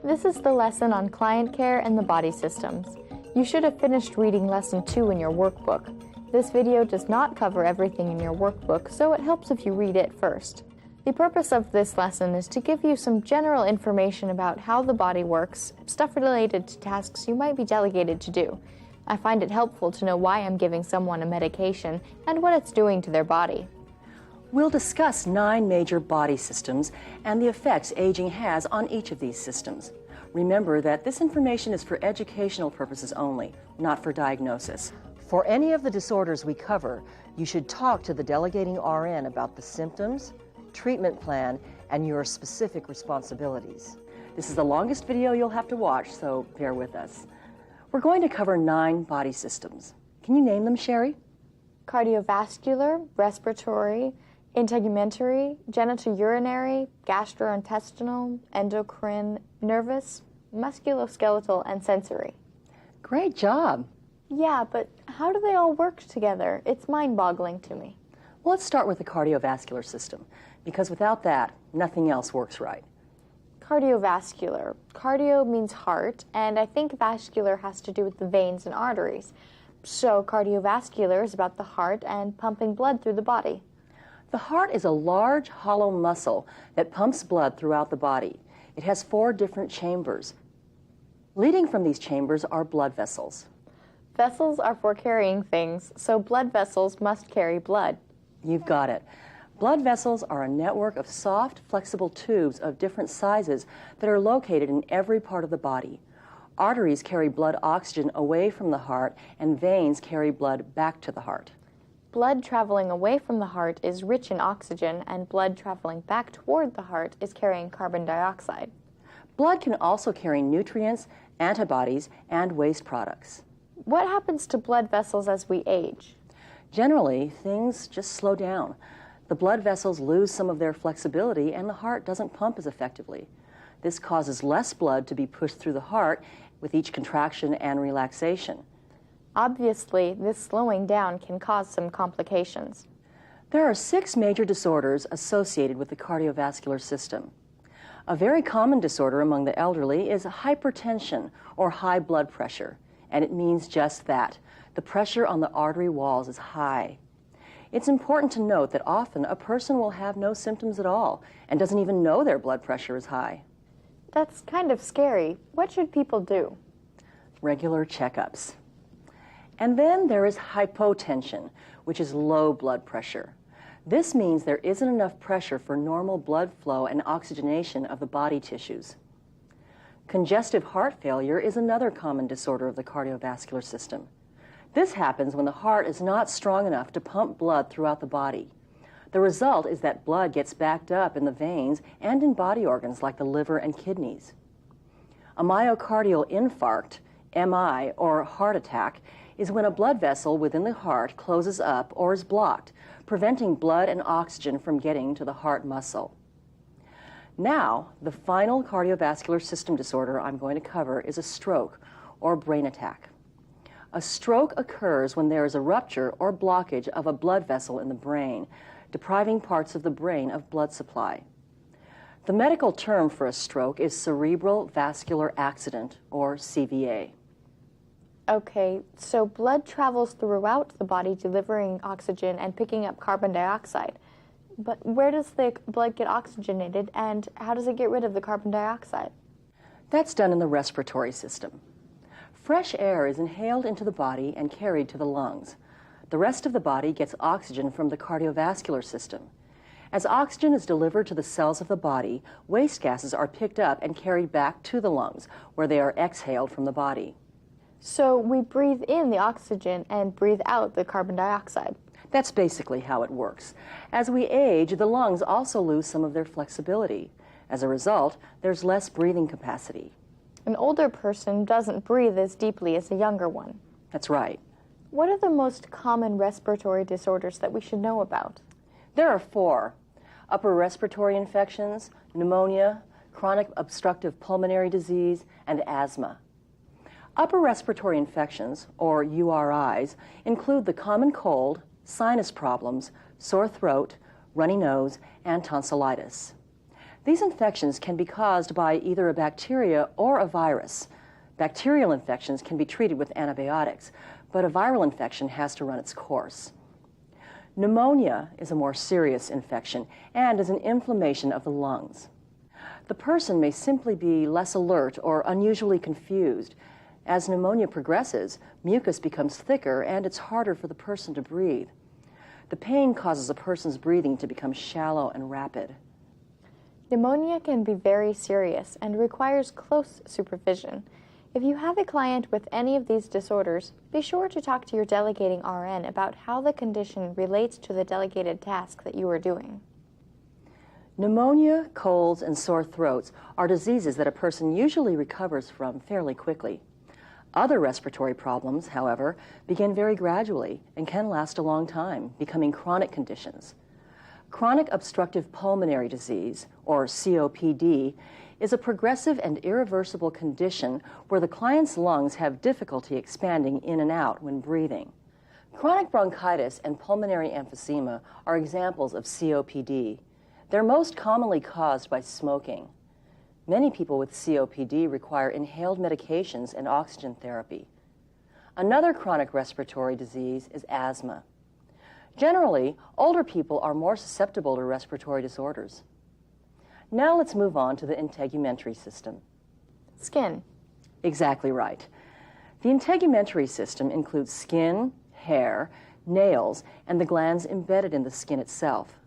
This is the lesson on client care and the body systems. You should have finished reading Lesson 2 in your workbook. This video does not cover everything in your workbook, so it helps if you read it first. The purpose of this lesson is to give you some general information about how the body works, stuff related to tasks you might be delegated to do. I find it helpful to know why I'm giving someone a medication and what it's doing to their body. We'll discuss 9 major body systems and the effects aging has on each of these systems. Remember that this information is for educational purposes only, not for diagnosis. For any of the disorders we cover, you should talk to the delegating RN about the symptoms, treatment plan, and your specific responsibilities. This is the longest video you'll have to watch, so bear with us. We're going to cover 9 body systems. Can you name them, Sherry? Cardiovascular, respiratory, integumentary, genitourinary, gastrointestinal, endocrine, nervous, musculoskeletal, and sensory. Great job. Yeah, but how do they all work together? It's mind-boggling to me. Well, let's start with the cardiovascular system, because without that, nothing else works right. Cardiovascular. Cardio means heart, and I think vascular has to do with the veins and arteries. So cardiovascular is about the heart and pumping blood through the body. The heart is a large, hollow muscle that pumps blood throughout the body. It has 4 different chambers. Leading from these chambers are blood vessels. Vessels are for carrying things, so blood vessels must carry blood. You've got it. Blood vessels are a network of soft, flexible tubes of different sizes that are located in every part of the body. Arteries carry blood oxygen away from the heart, and veins carry blood back to the heart. Blood traveling away from the heart is rich in oxygen, and blood traveling back toward the heart is carrying carbon dioxide. Blood can also carry nutrients, antibodies, and waste products. What happens to blood vessels as we age? Generally, things just slow down. The blood vessels lose some of their flexibility, and the heart doesn't pump as effectively. This causes less blood to be pushed through the heart with each contraction and relaxation. Obviously, this slowing down can cause some complications. There are 6 major disorders associated with the cardiovascular system. A very common disorder among the elderly is hypertension, or high blood pressure, and it means just that. The pressure on the artery walls is high. It's important to note that often a person will have no symptoms at all and doesn't even know their blood pressure is high. That's kind of scary. What should people do? Regular checkups. And then there is hypotension, which is low blood pressure. This means there isn't enough pressure for normal blood flow and oxygenation of the body tissues. Congestive heart failure is another common disorder of the cardiovascular system. This happens when the heart is not strong enough to pump blood throughout the body. The result is that blood gets backed up in the veins and in body organs like the liver and kidneys. A myocardial infarct, MI, or heart attack, is when a blood vessel within the heart closes up or is blocked, preventing blood and oxygen from getting to the heart muscle. Now, the final cardiovascular system disorder I'm going to cover is a stroke or brain attack. A stroke occurs when there is a rupture or blockage of a blood vessel in the brain, depriving parts of the brain of blood supply. The medical term for a stroke is cerebral vascular accident, or CVA. Okay, so blood travels throughout the body delivering oxygen and picking up carbon dioxide. But where does the blood get oxygenated, and how does it get rid of the carbon dioxide? That's done in the respiratory system. Fresh air is inhaled into the body and carried to the lungs. The rest of the body gets oxygen from the cardiovascular system. As oxygen is delivered to the cells of the body, waste gases are picked up and carried back to the lungs, where they are exhaled from the body. So we breathe in the oxygen and breathe out the carbon dioxide. That's basically how it works. As we age, the lungs also lose some of their flexibility. As a result, there's less breathing capacity. An older person doesn't breathe as deeply as a younger one. That's right. What are the most common respiratory disorders that we should know about? There are 4. Upper respiratory infections, pneumonia, chronic obstructive pulmonary disease, and asthma. Upper respiratory infections, or URIs, include the common cold, sinus problems, sore throat, runny nose, and tonsillitis. These infections can be caused by either a bacteria or a virus. Bacterial infections can be treated with antibiotics, but a viral infection has to run its course. Pneumonia is a more serious infection and is an inflammation of the lungs. The person may simply be less alert or unusually confused. As pneumonia progresses, mucus becomes thicker and it's harder for the person to breathe. The pain causes a person's breathing to become shallow and rapid. Pneumonia can be very serious and requires close supervision. If you have a client with any of these disorders, be sure to talk to your delegating RN about how the condition relates to the delegated task that you are doing. Pneumonia, colds, and sore throats are diseases that a person usually recovers from fairly quickly. Other respiratory problems, however, begin very gradually and can last a long time, becoming chronic conditions. Chronic obstructive pulmonary disease, or COPD, is a progressive and irreversible condition where the client's lungs have difficulty expanding in and out when breathing. Chronic bronchitis and pulmonary emphysema are examples of COPD. They're most commonly caused by smoking. Many people with COPD require inhaled medications and oxygen therapy. Another chronic respiratory disease is asthma. Generally, older people are more susceptible to respiratory disorders. Now let's move on to the integumentary system. Skin. Exactly right. The integumentary system includes skin, hair, nails, and the glands embedded in the skin itself.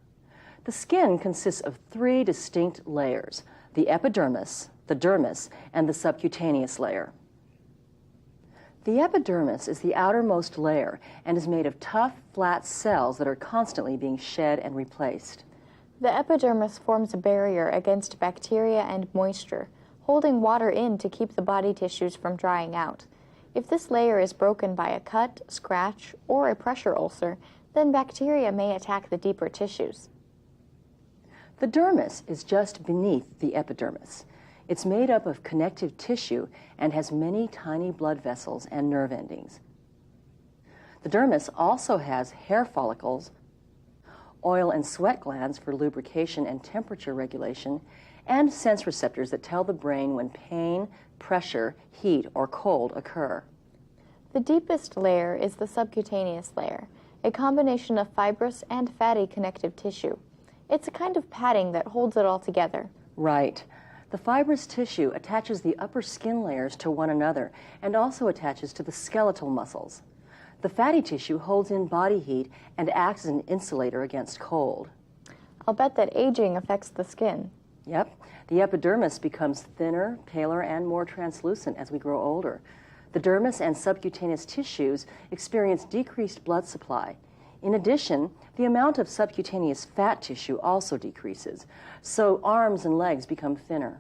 The skin consists of 3 distinct layers: the epidermis, the dermis, and the subcutaneous layer. The epidermis is the outermost layer and is made of tough, flat cells that are constantly being shed and replaced. The epidermis forms a barrier against bacteria and moisture, holding water in to keep the body tissues from drying out. If this layer is broken by a cut, scratch, or a pressure ulcer, then bacteria may attack the deeper tissues. The dermis is just beneath the epidermis. It's made up of connective tissue and has many tiny blood vessels and nerve endings. The dermis also has hair follicles, oil and sweat glands for lubrication and temperature regulation, and sense receptors that tell the brain when pain, pressure, heat, or cold occur. The deepest layer is the subcutaneous layer, a combination of fibrous and fatty connective tissue. It's a kind of padding that holds it all together. Right. The fibrous tissue attaches the upper skin layers to one another and also attaches to the skeletal muscles. The fatty tissue holds in body heat and acts as an insulator against cold. I'll bet that aging affects the skin. Yep. The epidermis becomes thinner, paler, and more translucent as we grow older. The dermis and subcutaneous tissues experience decreased blood supply. In addition, the amount of subcutaneous fat tissue also decreases, so arms and legs become thinner.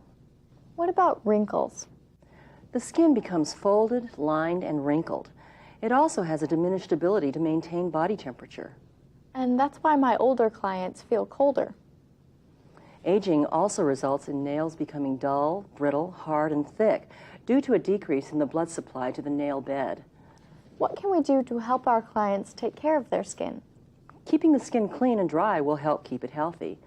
What about wrinkles? The skin becomes folded, lined, and wrinkled. It also has a diminished ability to maintain body temperature. And that's why my older clients feel colder. Aging also results in nails becoming dull, brittle, hard, and thick due to a decrease in the blood supply to the nail bed. What can we do to help our clients take care of their skin? Keeping the skin clean and dry will help keep it healthy.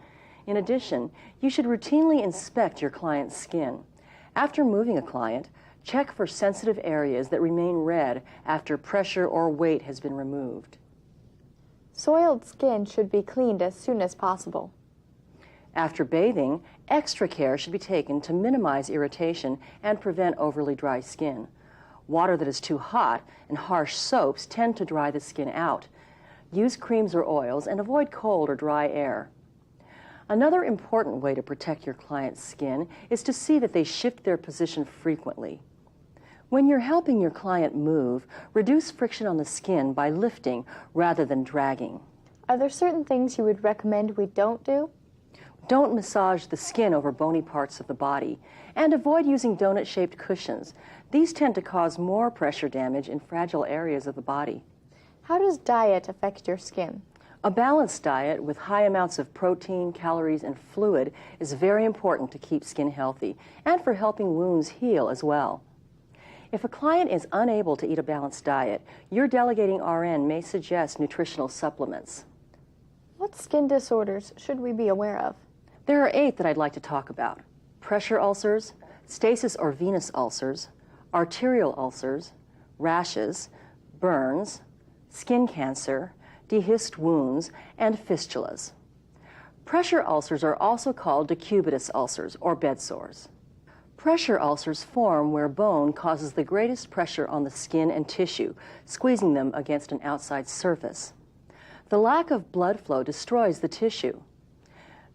In addition, you should routinely inspect your client's skin. After moving a client, check for sensitive areas that remain red after pressure or weight has been removed. Soiled skin should be cleaned as soon as possible. After bathing, extra care should be taken to minimize irritation and prevent overly dry skin. Water that is too hot and harsh soaps tend to dry the skin out. Use creams or oils and avoid cold or dry air. Another important way to protect your client's skin is to see that they shift their position frequently. When you're helping your client move, reduce friction on the skin by lifting rather than dragging. Are there certain things you would recommend we don't do? Don't massage the skin over bony parts of the body, and avoid using donut-shaped cushions. These tend to cause more pressure damage in fragile areas of the body. How does diet affect your skin? A balanced diet with high amounts of protein, calories, and fluid is very important to keep skin healthy and for helping wounds heal as well. If a client is unable to eat a balanced diet, your delegating RN may suggest nutritional supplements. What skin disorders should we be aware of? There are 8 that I'd like to talk about: pressure ulcers, stasis or venous ulcers, arterial ulcers, rashes, burns, skin cancer, dehisced wounds, and fistulas. Pressure ulcers are also called decubitus ulcers or bed sores. Pressure ulcers form where bone causes the greatest pressure on the skin and tissue, squeezing them against an outside surface. The lack of blood flow destroys the tissue.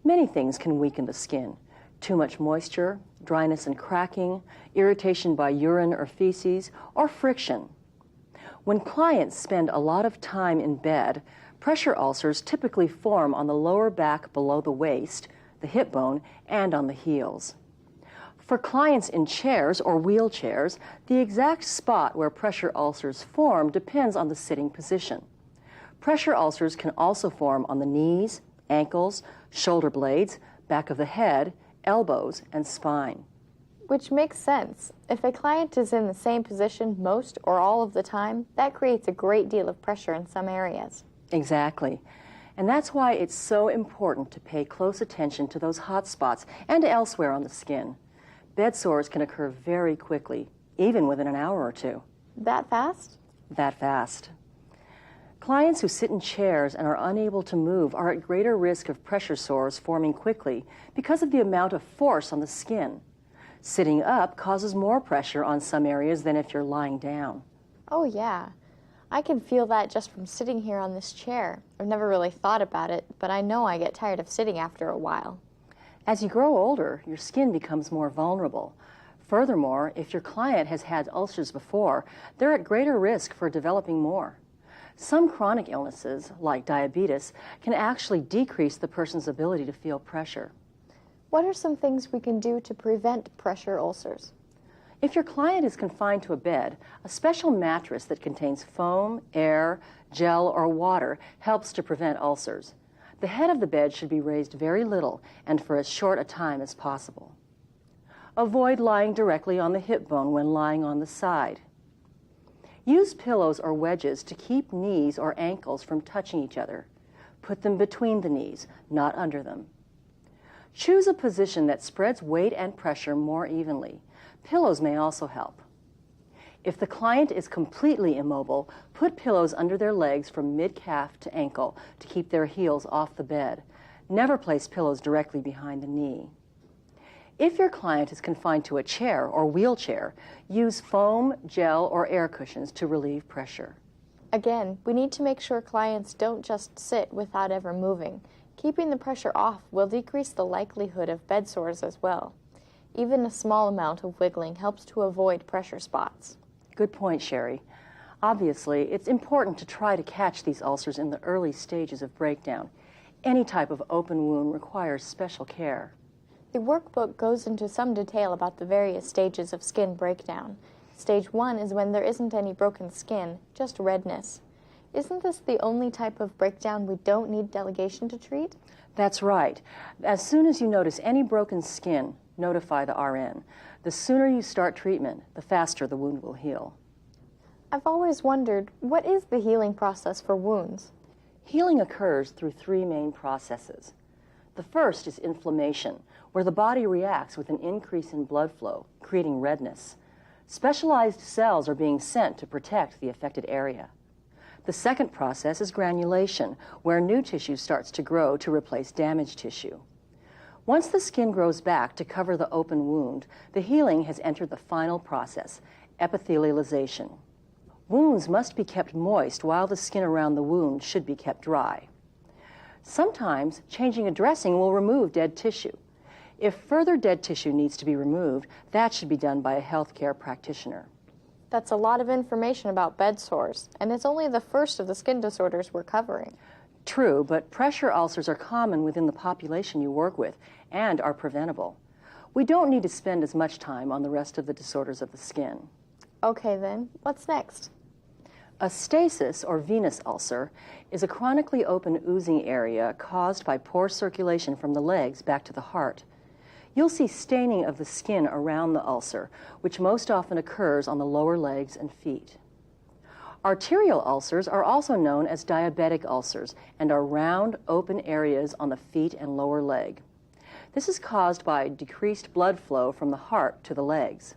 Many things can weaken the skin: too much moisture, dryness and cracking, irritation by urine or feces, or friction. When clients spend a lot of time in bed, pressure ulcers typically form on the lower back below the waist, the hip bone, and on the heels. For clients in chairs or wheelchairs, the exact spot where pressure ulcers form depends on the sitting position. Pressure ulcers can also form on the knees, ankles, shoulder blades, back of the head, elbows, and spine. Which makes sense. If a client is in the same position most or all of the time, that creates a great deal of pressure in some areas. Exactly. And that's why it's so important to pay close attention to those hot spots and elsewhere on the skin. Bed sores can occur very quickly, even within an hour or 2. That fast? That fast. Clients who sit in chairs and are unable to move are at greater risk of pressure sores forming quickly because of the amount of force on the skin. Sitting up causes more pressure on some areas than if you're lying down. Oh yeah. I can feel that just from sitting here on this chair. I've never really thought about it, but I know I get tired of sitting after a while. As you grow older, your skin becomes more vulnerable. Furthermore, if your client has had ulcers before, they're at greater risk for developing more. Some chronic illnesses, like diabetes, can actually decrease the person's ability to feel pressure. What are some things we can do to prevent pressure ulcers? If your client is confined to a bed, a special mattress that contains foam, air, gel, or water helps to prevent ulcers. The head of the bed should be raised very little and for as short a time as possible. Avoid lying directly on the hip bone when lying on the side. Use pillows or wedges to keep knees or ankles from touching each other. Put them between the knees, not under them. Choose a position that spreads weight and pressure more evenly. Pillows may also help. If the client is completely immobile, put pillows under their legs from mid-calf to ankle to keep their heels off the bed. Never place pillows directly behind the knee. If your client is confined to a chair or wheelchair, use foam, gel, or air cushions to relieve pressure. Again, we need to make sure clients don't just sit without ever moving. Keeping the pressure off will decrease the likelihood of bed sores as well. Even a small amount of wiggling helps to avoid pressure spots. Good point, Sherry. Obviously, it's important to try to catch these ulcers in the early stages of breakdown. Any type of open wound requires special care. The workbook goes into some detail about the various stages of skin breakdown. Stage 1 is when there isn't any broken skin, just redness. Isn't this the only type of breakdown we don't need delegation to treat? That's right. As soon as you notice any broken skin, notify the RN. The sooner you start treatment, the faster the wound will heal. I've always wondered, what is the healing process for wounds? Healing occurs through 3 main processes. The first is inflammation, where the body reacts with an increase in blood flow, creating redness. Specialized cells are being sent to protect the affected area. The second process is granulation, where new tissue starts to grow to replace damaged tissue. Once the skin grows back to cover the open wound, the healing has entered the final process, epithelialization. Wounds must be kept moist while the skin around the wound should be kept dry. Sometimes changing a dressing will remove dead tissue. If further dead tissue needs to be removed, that should be done by a healthcare practitioner. That's a lot of information about bed sores, and it's only the first of the skin disorders we're covering. True, but pressure ulcers are common within the population you work with and are preventable. We don't need to spend as much time on the rest of the disorders of the skin. Okay then, what's next? A stasis or venous ulcer is a chronically open oozing area caused by poor circulation from the legs back to the heart. You'll see staining of the skin around the ulcer, which most often occurs on the lower legs and feet. Arterial ulcers are also known as diabetic ulcers and are round, open areas on the feet and lower leg. This is caused by decreased blood flow from the heart to the legs.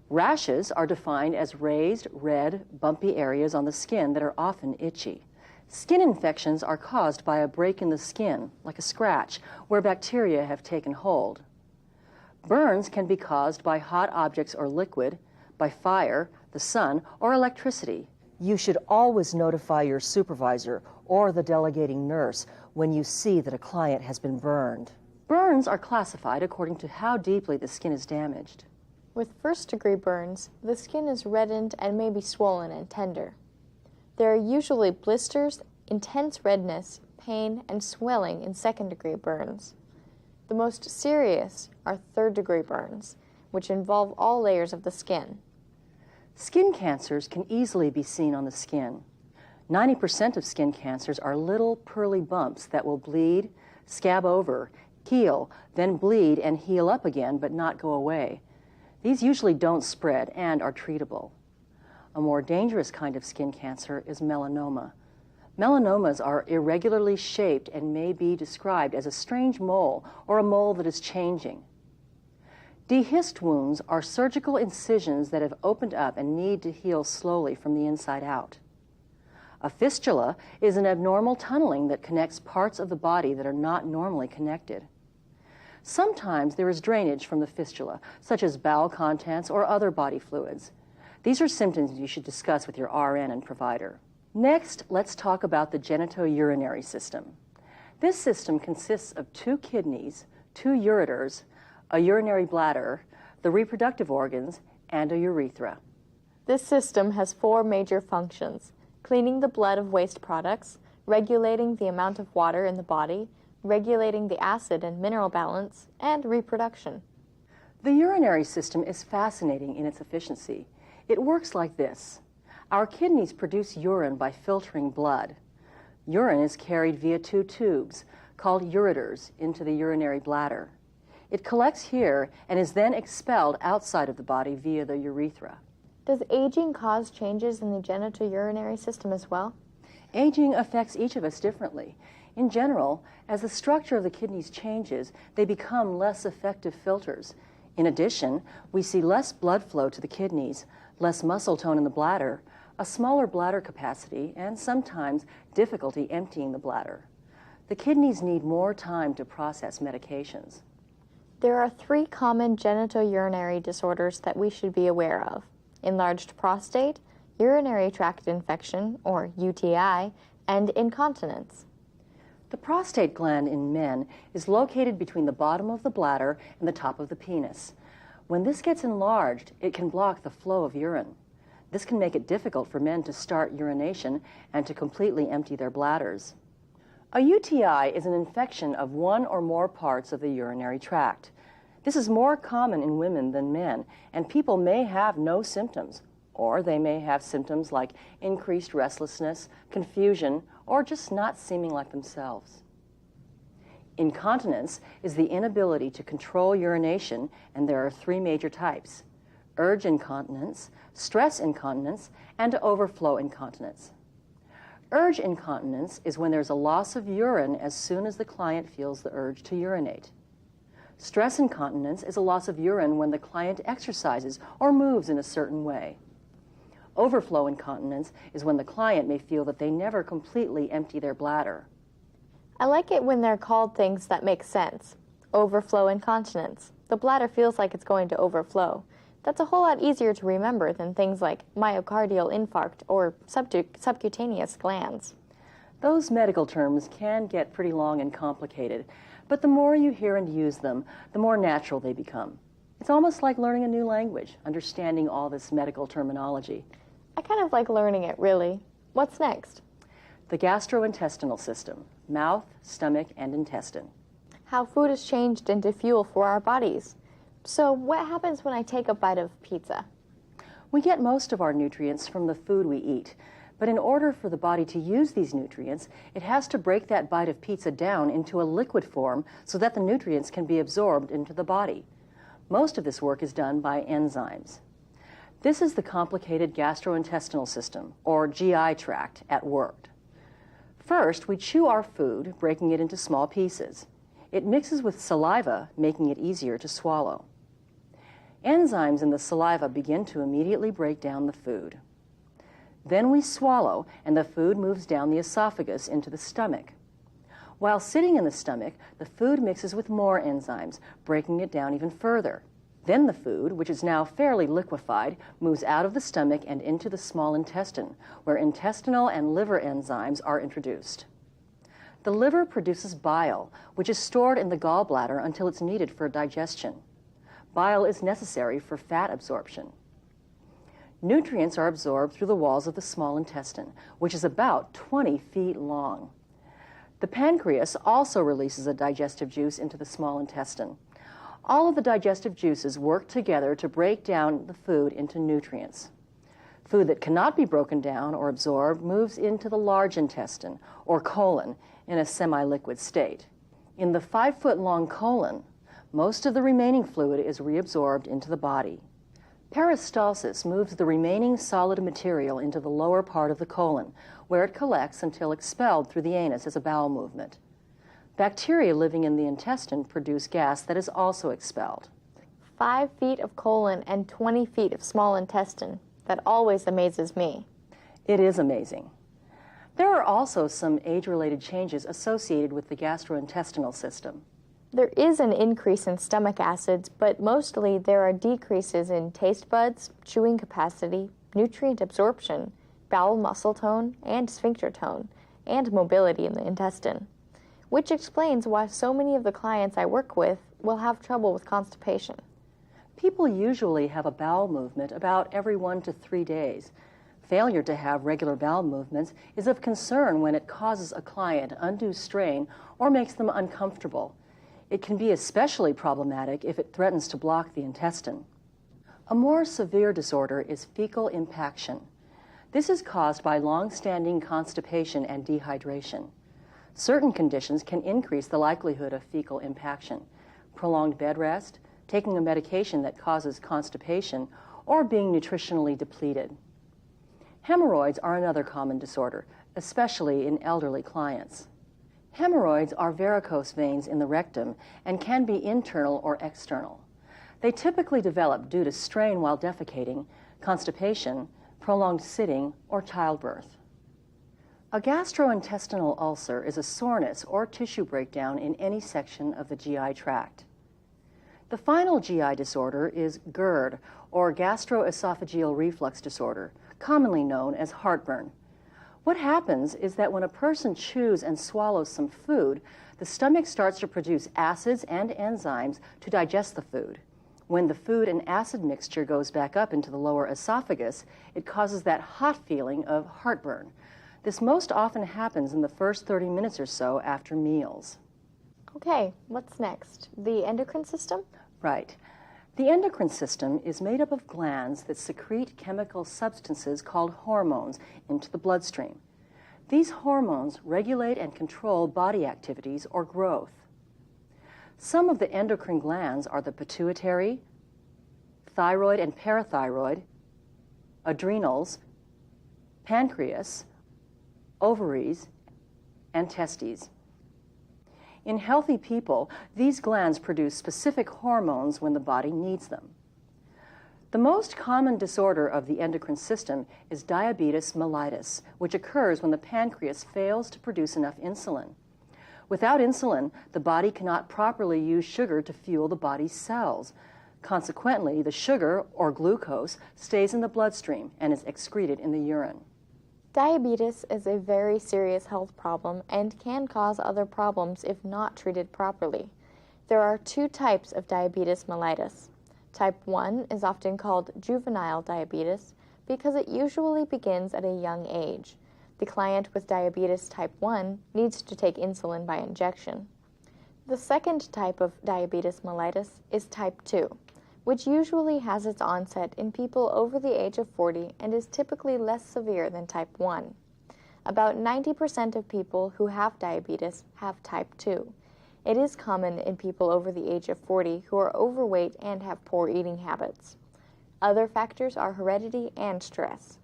Rashes are defined as raised, red, bumpy areas on the skin that are often itchy. Skin infections are caused by a break in the skin, like a scratch, where bacteria have taken hold. Burns can be caused by hot objects or liquid, by fire, the sun, or electricity. You should always notify your supervisor or the delegating nurse when you see that a client has been burned. Burns are classified according to how deeply the skin is damaged. With first-degree burns, the skin is reddened and may be swollen and tender. There are usually blisters, intense redness, pain, and swelling in second-degree burns. The most serious are third-degree burns, which involve all layers of the skin. Skin cancers can easily be seen on the skin. 90% of skin cancers are little pearly bumps that will bleed, scab over, heal, then bleed and heal up again but not go away. These usually don't spread and are treatable. A more dangerous kind of skin cancer is melanoma. Melanomas are irregularly shaped and may be described as a strange mole or a mole that is changing. Dehisced wounds are surgical incisions that have opened up and need to heal slowly from the inside out. A fistula is an abnormal tunneling that connects parts of the body that are not normally connected. Sometimes there is drainage from the fistula, such as bowel contents or other body fluids. These are symptoms you should discuss with your RN and provider. Next, let's talk about the genitourinary system. This system consists of 2 kidneys, 2 ureters, a urinary bladder, the reproductive organs, and a urethra. This system has 4 major functions: cleaning the blood of waste products, regulating the amount of water in the body, regulating the acid and mineral balance, and reproduction. The urinary system is fascinating in its efficiency. It works like this. Our kidneys produce urine by filtering blood. Urine is carried via 2 tubes, called ureters, into the urinary bladder. It collects here and is then expelled outside of the body via the urethra. Does aging cause changes in the genitourinary system as well? Aging affects each of us differently. In general, as the structure of the kidneys changes, they become less effective filters. In addition, we see less blood flow to the kidneys, less muscle tone in the bladder, a smaller bladder capacity, and sometimes difficulty emptying the bladder. The kidneys need more time to process medications. There are 3 common genitourinary disorders that we should be aware of: enlarged prostate, urinary tract infection, or UTI, and incontinence. The prostate gland in men is located between the bottom of the bladder and the top of the penis. When this gets enlarged, it can block the flow of urine. This can make it difficult for men to start urination and to completely empty their bladders. A UTI is an infection of one or more parts of the urinary tract. This is more common in women than men, and people may have no symptoms, or they may have symptoms like increased restlessness, confusion, or just not seeming like themselves. Incontinence is the inability to control urination, and there are 3 major types: urge incontinence, stress incontinence, and overflow incontinence. Urge incontinence is when there's a loss of urine as soon as the client feels the urge to urinate. Stress incontinence is a loss of urine when the client exercises or moves in a certain way. Overflow incontinence is when the client may feel that they never completely empty their bladder. I like it when they're called things that make sense. Overflow incontinence. The bladder feels like it's going to overflow. That's a whole lot easier to remember than things like myocardial infarct or subcutaneous glands. Those medical terms can get pretty long and complicated, but the more you hear and use them, the more natural they become. It's almost like learning a new language, understanding all this medical terminology. I kind of like learning it, really. What's next? The gastrointestinal system: mouth, stomach, and intestine. How food is changed into fuel for our bodies. So what happens when I take a bite of pizza? We get most of our nutrients from the food we eat, but in order for the body to use these nutrients, it has to break that bite of pizza down into a liquid form so that the nutrients can be absorbed into the body. Most of this work is done by enzymes. This is the complicated gastrointestinal system, or GI tract, at work. First, we chew our food, breaking it into small pieces. It mixes with saliva, making it easier to swallow. Enzymes in the saliva begin to immediately break down the food. Then we swallow, and the food moves down the esophagus into the stomach. While sitting in the stomach, the food mixes with more enzymes, breaking it down even further. Then the food, which is now fairly liquefied, moves out of the stomach and into the small intestine, where intestinal and liver enzymes are introduced. The liver produces bile, which is stored in the gallbladder until it's needed for digestion. Bile is necessary for fat absorption. Nutrients are absorbed through the walls of the small intestine, which is about 20 feet long. The pancreas also releases a digestive juice into the small intestine. All of the digestive juices work together to break down the food into nutrients. Food that cannot be broken down or absorbed moves into the large intestine, or colon, in a semi-liquid state. In the 5-foot-long colon, most of the remaining fluid is reabsorbed into the body. Peristalsis moves the remaining solid material into the lower part of the colon, where it collects until expelled through the anus as a bowel movement. Bacteria living in the intestine produce gas that is also expelled. 5 feet of colon and 20 feet of small intestine. That always amazes me. It is amazing. There are also some age-related changes associated with the gastrointestinal system. There is an increase in stomach acids, but mostly there are decreases in taste buds, chewing capacity, nutrient absorption, bowel muscle tone, and sphincter tone, and mobility in the intestine, which explains why so many of the clients I work with will have trouble with constipation. People usually have a bowel movement about every 1 to 3 days. Failure to have regular bowel movements is of concern when it causes a client undue strain or makes them uncomfortable. It can be especially problematic if it threatens to block the intestine. A more severe disorder is fecal impaction. This is caused by long-standing constipation and dehydration. Certain conditions can increase the likelihood of fecal impaction: prolonged bed rest, taking a medication that causes constipation, or being nutritionally depleted. Hemorrhoids are another common disorder, especially in elderly clients. Hemorrhoids are varicose veins in the rectum and can be internal or external. They typically develop due to strain while defecating, constipation, prolonged sitting, or childbirth. A gastrointestinal ulcer is a soreness or tissue breakdown in any section of the GI tract. The final GI disorder is GERD, or gastroesophageal reflux disorder, commonly known as heartburn. What happens is that when a person chews and swallows some food, the stomach starts to produce acids and enzymes to digest the food. When the food and acid mixture goes back up into the lower esophagus, it causes that hot feeling of heartburn. This most often happens in the first 30 minutes or so after meals. Okay, what's next? The endocrine system? Right. The endocrine system is made up of glands that secrete chemical substances called hormones into the bloodstream. These hormones regulate and control body activities or growth. Some of the endocrine glands are the pituitary, thyroid and parathyroid, adrenals, pancreas, ovaries, and testes. In healthy people, these glands produce specific hormones when the body needs them. The most common disorder of the endocrine system is diabetes mellitus, which occurs when the pancreas fails to produce enough insulin. Without insulin, the body cannot properly use sugar to fuel the body's cells. Consequently, the sugar, or glucose, stays in the bloodstream and is excreted in the urine. Diabetes is a very serious health problem and can cause other problems if not treated properly. There are 2 types of diabetes mellitus. Type 1 is often called juvenile diabetes because it usually begins at a young age. The client with diabetes type 1 needs to take insulin by injection. The second type of diabetes mellitus is type 2, which usually has its onset in people over the age of 40 and is typically less severe than type 1. About 90% of people who have diabetes have type 2. It is common in people over the age of 40 who are overweight and have poor eating habits. Other factors are heredity and stress.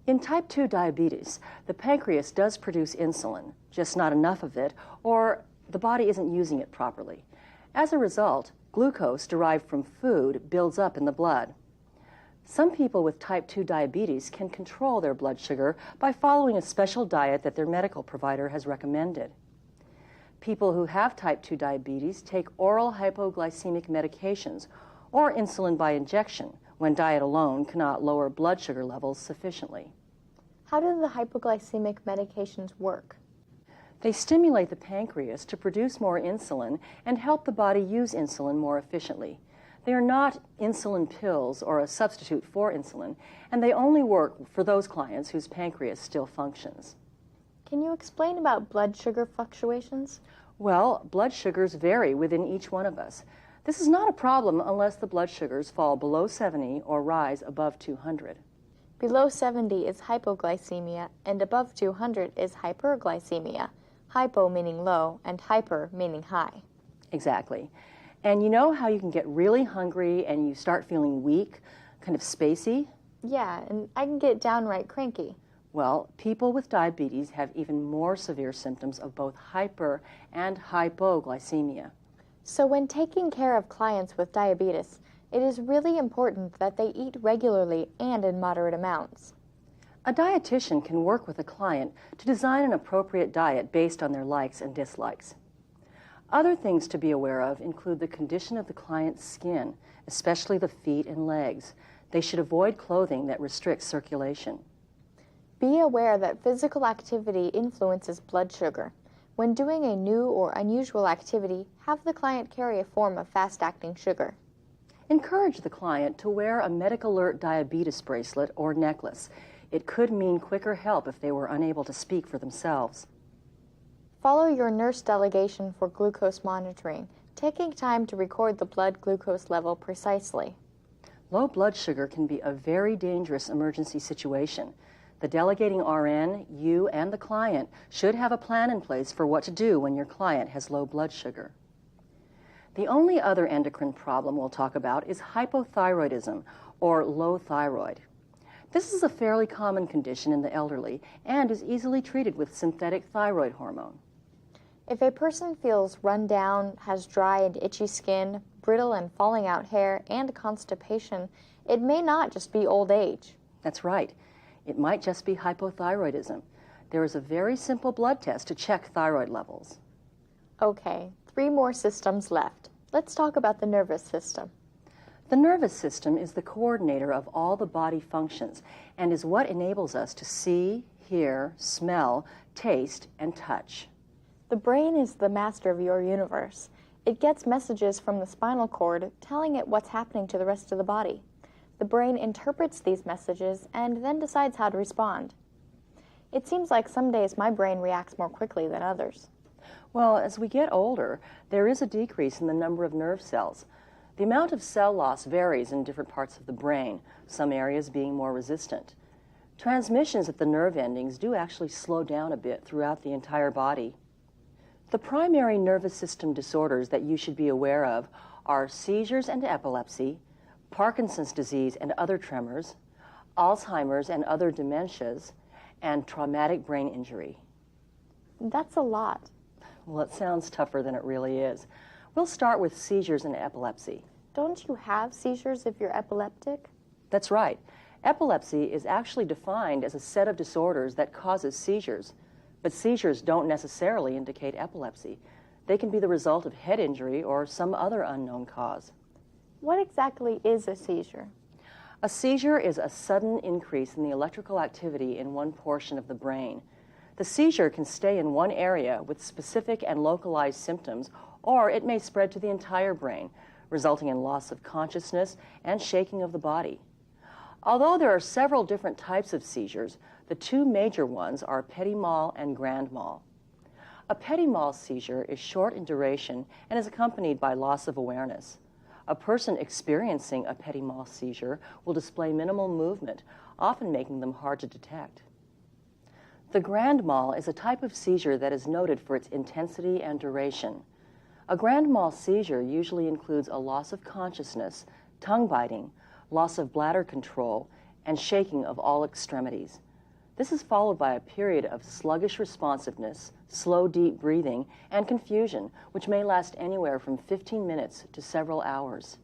In type 2 diabetes, the pancreas does produce insulin, just not enough of it, or the body isn't using it properly. As a result, glucose derived from food builds up in the blood. Some people with type 2 diabetes can control their blood sugar by following a special diet that their medical provider has recommended. People who have type 2 diabetes take oral hypoglycemic medications or insulin by injection when diet alone cannot lower blood sugar levels sufficiently. How do the hypoglycemic medications work? They stimulate the pancreas to produce more insulin and help the body use insulin more efficiently. They are not insulin pills or a substitute for insulin, and they only work for those clients whose pancreas still functions. Can you explain about blood sugar fluctuations? Well, blood sugars vary within each one of us. This is not a problem unless the blood sugars fall below 70 or rise above 200. Below 70 is hypoglycemia, and above 200 is hyperglycemia. Hypo meaning low, and hyper meaning high. Exactly. And you know how you can get really hungry and you start feeling weak, kind of spacey? Yeah, and I can get downright cranky. Well, people with diabetes have even more severe symptoms of both hyper and hypoglycemia. So when taking care of clients with diabetes, it is really important that they eat regularly and in moderate amounts. A dietitian can work with a client to design an appropriate diet based on their likes and dislikes. Other things to be aware of include the condition of the client's skin, especially the feet and legs. They should avoid clothing that restricts circulation. Be aware that physical activity influences blood sugar. When doing a new or unusual activity, have the client carry a form of fast-acting sugar. Encourage the client to wear a Medical Alert diabetes bracelet or necklace. It could mean quicker help if they were unable to speak for themselves. Follow your nurse delegation for glucose monitoring, taking time to record the blood glucose level precisely. Low blood sugar can be a very dangerous emergency situation. The delegating RN, you, and the client should have a plan in place for what to do when your client has low blood sugar. The only other endocrine problem we'll talk about is hypothyroidism, or low thyroid. This is a fairly common condition in the elderly and is easily treated with synthetic thyroid hormone. If a person feels run down, has dry and itchy skin, brittle and falling out hair, and constipation, it may not just be old age. That's right. It might just be hypothyroidism. There is a very simple blood test to check thyroid levels. Okay, 3 more systems left. Let's talk about the nervous system. The nervous system is the coordinator of all the body functions and is what enables us to see, hear, smell, taste, and touch. The brain is the master of your universe. It gets messages from the spinal cord telling it what's happening to the rest of the body. The brain interprets these messages and then decides how to respond. It seems like some days my brain reacts more quickly than others. Well, as we get older, there is a decrease in the number of nerve cells. The amount of cell loss varies in different parts of the brain, some areas being more resistant. Transmissions at the nerve endings do actually slow down a bit throughout the entire body. The primary nervous system disorders that you should be aware of are seizures and epilepsy, Parkinson's disease and other tremors, Alzheimer's and other dementias, and traumatic brain injury. That's a lot. Well, it sounds tougher than it really is. We'll start with seizures and epilepsy. Don't you have seizures if you're epileptic? That's right. Epilepsy is actually defined as a set of disorders that causes seizures. But seizures don't necessarily indicate epilepsy. They can be the result of head injury or some other unknown cause. What exactly is a seizure? A seizure is a sudden increase in the electrical activity in one portion of the brain. The seizure can stay in one area with specific and localized symptoms, or it may spread to the entire brain, resulting in loss of consciousness and shaking of the body. Although there are several different types of seizures, the 2 major ones are petit mal and grand mal. A petit mal seizure is short in duration and is accompanied by loss of awareness. A person experiencing a petit mal seizure will display minimal movement, often making them hard to detect. The grand mal is a type of seizure that is noted for its intensity and duration. A grand mal seizure usually includes a loss of consciousness, tongue biting, loss of bladder control, and shaking of all extremities. This is followed by a period of sluggish responsiveness, slow, deep breathing, and confusion, which may last anywhere from 15 minutes to several hours.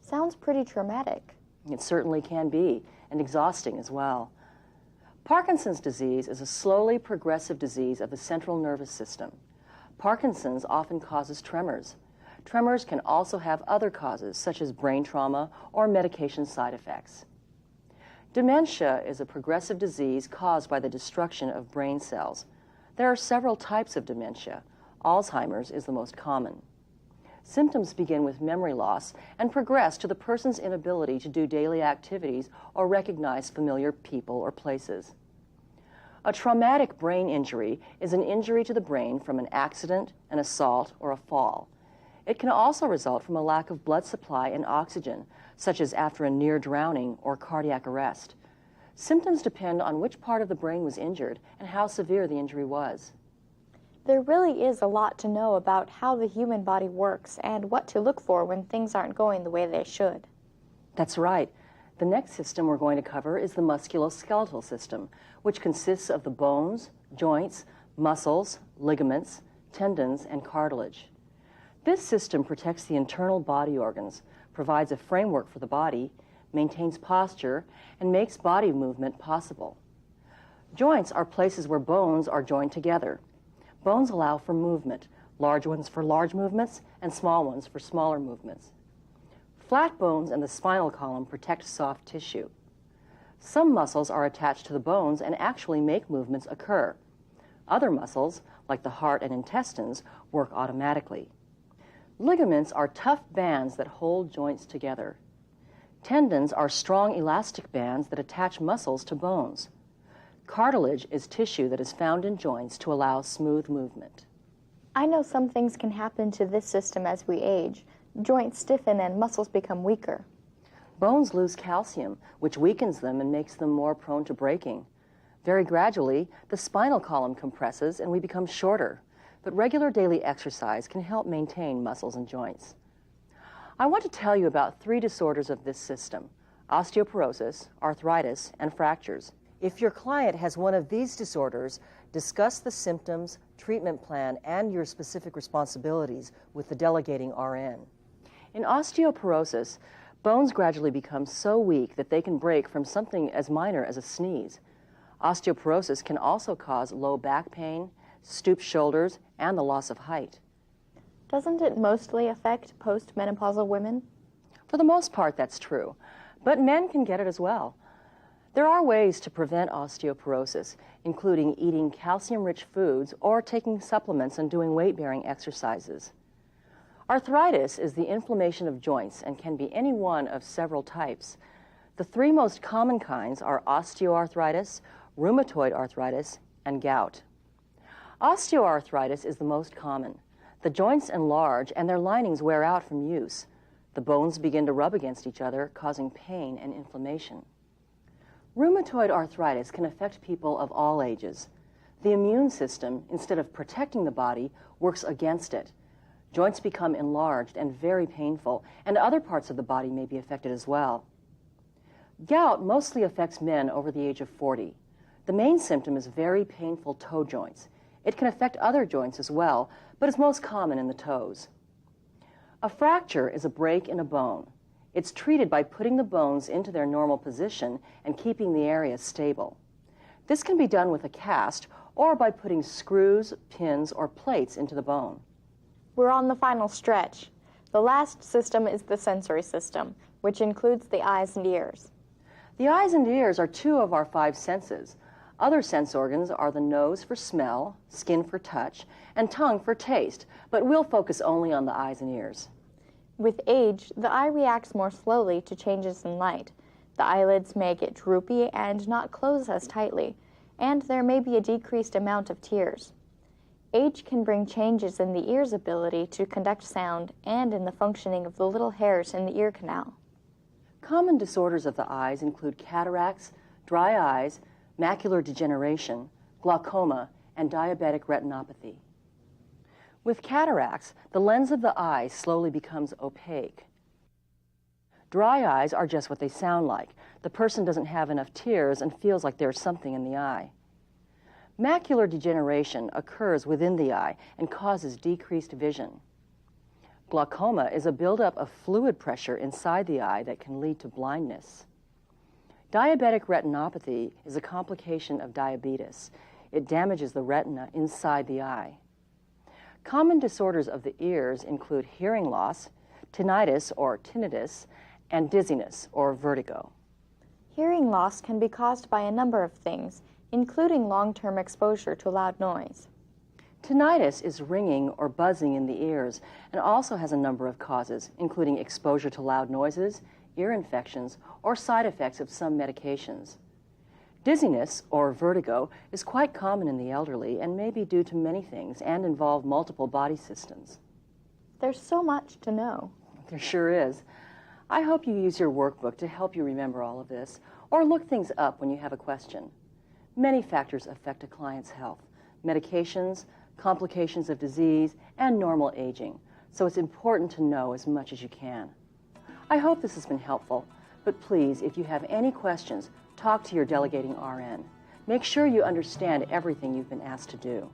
Sounds pretty traumatic. It certainly can be, and exhausting as well. Parkinson's disease is a slowly progressive disease of the central nervous system. Parkinson's often causes tremors. Tremors can also have other causes, such as brain trauma or medication side effects. Dementia is a progressive disease caused by the destruction of brain cells. There are several types of dementia. Alzheimer's is the most common. Symptoms begin with memory loss and progress to the person's inability to do daily activities or recognize familiar people or places. A traumatic brain injury is an injury to the brain from an accident, an assault, or a fall. It can also result from a lack of blood supply and oxygen, such as after a near drowning or cardiac arrest. Symptoms depend on which part of the brain was injured and how severe the injury was. There really is a lot to know about how the human body works and what to look for when things aren't going the way they should. That's right. The next system we're going to cover is the musculoskeletal system, which consists of the bones, joints, muscles, ligaments, tendons, and cartilage. This system protects the internal body organs, provides a framework for the body, maintains posture, and makes body movement possible. Joints are places where bones are joined together. Bones allow for movement, large ones for large movements and small ones for smaller movements. Flat bones and the spinal column protect soft tissue. Some muscles are attached to the bones and actually make movements occur. Other muscles, like the heart and intestines, work automatically. Ligaments are tough bands that hold joints together. Tendons are strong elastic bands that attach muscles to bones. Cartilage is tissue that is found in joints to allow smooth movement. I know some things can happen to this system as we age. Joints stiffen and muscles become weaker. Bones lose calcium, which weakens them and makes them more prone to breaking. Very gradually, the spinal column compresses and we become shorter. But regular daily exercise can help maintain muscles and joints. I want to tell you about 3 disorders of this system: osteoporosis, arthritis, and fractures. If your client has one of these disorders, discuss the symptoms, treatment plan, and your specific responsibilities with the delegating RN. In osteoporosis, bones gradually become so weak that they can break from something as minor as a sneeze. Osteoporosis can also cause low back pain, stooped shoulders, and the loss of height. Doesn't it mostly affect postmenopausal women? For the most part, that's true, but men can get it as well. There are ways to prevent osteoporosis, including eating calcium-rich foods or taking supplements and doing weight-bearing exercises. Arthritis is the inflammation of joints and can be any one of several types. The 3 most common kinds are osteoarthritis, rheumatoid arthritis, and gout. Osteoarthritis is the most common. The joints enlarge and their linings wear out from use. The bones begin to rub against each other, causing pain and inflammation. Rheumatoid arthritis can affect people of all ages. The immune system, instead of protecting the body, works against it. Joints become enlarged and very painful, and other parts of the body may be affected as well. Gout mostly affects men over the age of 40. The main symptom is very painful toe joints. It can affect other joints as well, but is most common in the toes. A fracture is a break in a bone. It's treated by putting the bones into their normal position and keeping the area stable. This can be done with a cast or by putting screws, pins, or plates into the bone. We're on the final stretch. The last system is the sensory system, which includes the eyes and ears. The eyes and ears are 2 of our 5 senses. Other sense organs are the nose for smell, skin for touch, and tongue for taste, but we'll focus only on the eyes and ears. With age, the eye reacts more slowly to changes in light. The eyelids may get droopy and not close as tightly, and there may be a decreased amount of tears. Age can bring changes in the ear's ability to conduct sound and in the functioning of the little hairs in the ear canal. Common disorders of the eyes include cataracts, dry eyes, macular degeneration, glaucoma, and diabetic retinopathy. With cataracts, the lens of the eye slowly becomes opaque. Dry eyes are just what they sound like. The person doesn't have enough tears and feels like there's something in the eye. Macular degeneration occurs within the eye and causes decreased vision. Glaucoma is a buildup of fluid pressure inside the eye that can lead to blindness. Diabetic retinopathy is a complication of diabetes. It damages the retina inside the eye. Common disorders of the ears include hearing loss, tinnitus or tinnitus, and dizziness or vertigo. Hearing loss can be caused by a number of things, including long-term exposure to loud noise. Tinnitus is ringing or buzzing in the ears and also has a number of causes, including exposure to loud noises, ear infections, or side effects of some medications. Dizziness, or vertigo, is quite common in the elderly and may be due to many things and involve multiple body systems. There's so much to know. There sure is. I hope you use your workbook to help you remember all of this, or look things up when you have a question. Many factors affect a client's health: medications, complications of disease, and normal aging, so it's important to know as much as you can. I hope this has been helpful, but please, if you have any questions, talk to your delegating RN. Make sure you understand everything you've been asked to do.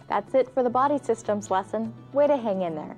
That's it for the body systems lesson. Way to hang in there.